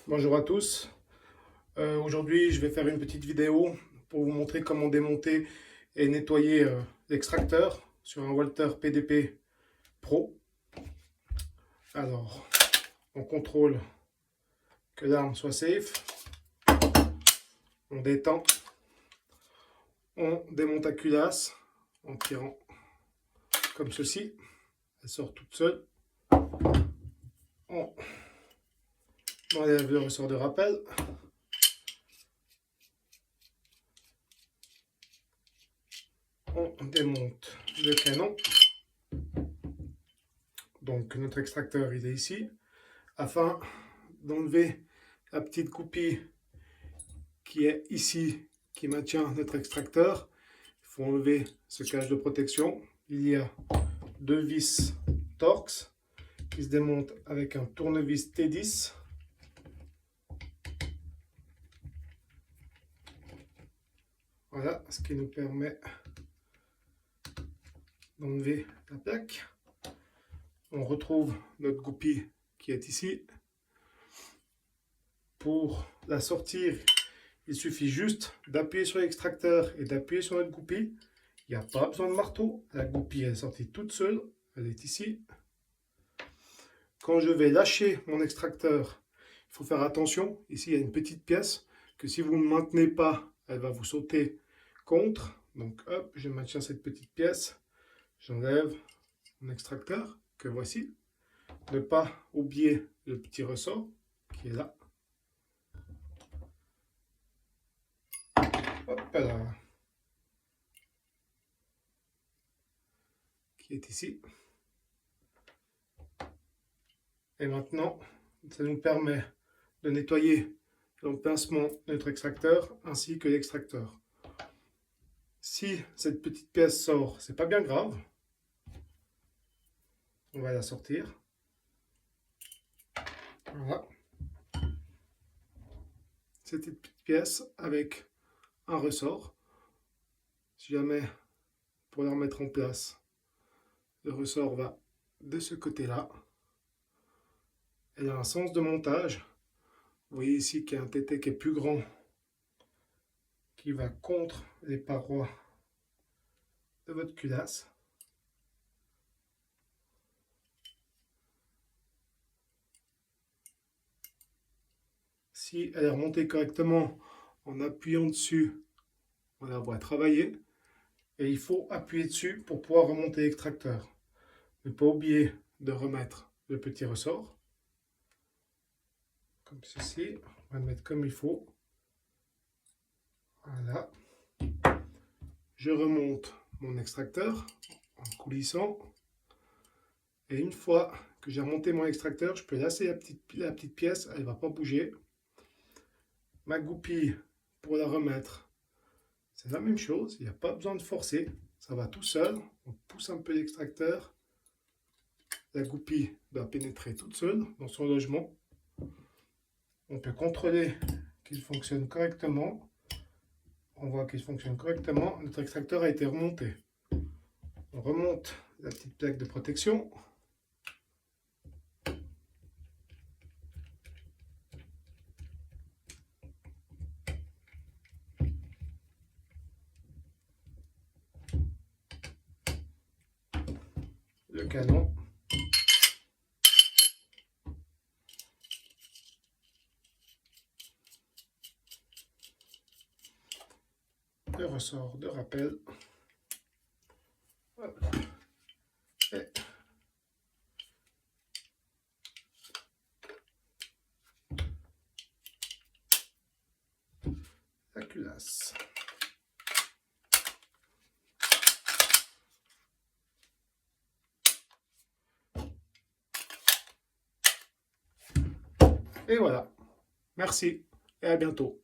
Bonjour à tous. Aujourd'hui, je vais faire une petite vidéo pour vous montrer comment démonter et nettoyer l'extracteur sur un Walter PDP Pro. Alors, on contrôle que l'arme soit safe. On détend. On démonte la culasse en tirant comme ceci. Elle sort toute seule. On enlève le ressort de rappel. On démonte le canon. Donc notre extracteur il est ici. Afin d'enlever la petite goupille qui est ici, qui maintient notre extracteur, il faut enlever ce cage de protection. Il y a deux vis Torx qui se démontent avec un tournevis T10. Voilà, ce qui nous permet d'enlever la plaque. On retrouve notre goupille qui est ici. Pour la sortir, il suffit juste d'appuyer sur l'extracteur et d'appuyer sur notre goupille. Il n'y a pas besoin de marteau. La goupille est sortie toute seule. Elle est ici. Quand je vais lâcher mon extracteur, il faut faire attention. Ici, il y a une petite pièce que si vous ne maintenez pas, elle va vous sauter contre. Donc, hop, je maintiens cette petite pièce. J'enlève mon extracteur que voici. Ne pas oublier le petit ressort qui est là. Hop là. Qui est ici. Et maintenant, ça nous permet de nettoyer le pincement de notre extracteur ainsi que l'extracteur. Si cette petite pièce sort, c'est pas bien grave. On va la sortir. Voilà. Cette petite pièce avec un ressort. Si jamais, pour la remettre en place, le ressort va de ce côté-là. Elle a un sens de montage. Vous voyez ici qu'il y a un tété qui est plus grand, qui va contre les parois de votre culasse. Si elle est remontée correctement en appuyant dessus, on la voit travailler. Et il faut appuyer dessus pour pouvoir remonter l'extracteur. Ne pas oublier de remettre le petit ressort. Comme ceci. On va le mettre comme il faut. Voilà. Je remonte mon extracteur en coulissant. Et une fois que j'ai remonté mon extracteur, je peux lasser la petite pièce. Elle ne va pas bouger. Ma goupille, pour la remettre, c'est la même chose. Il n'y a pas besoin de forcer. Ça va tout seul. On pousse un peu l'extracteur. La goupille doit pénétrer toute seule dans son logement. On peut contrôler qu'il fonctionne correctement. On voit qu'il fonctionne correctement. Notre extracteur a été remonté. On remonte la petite plaque de protection. Le canon. Le ressort de rappel. Hop. Et la culasse. Et voilà. Merci et à bientôt.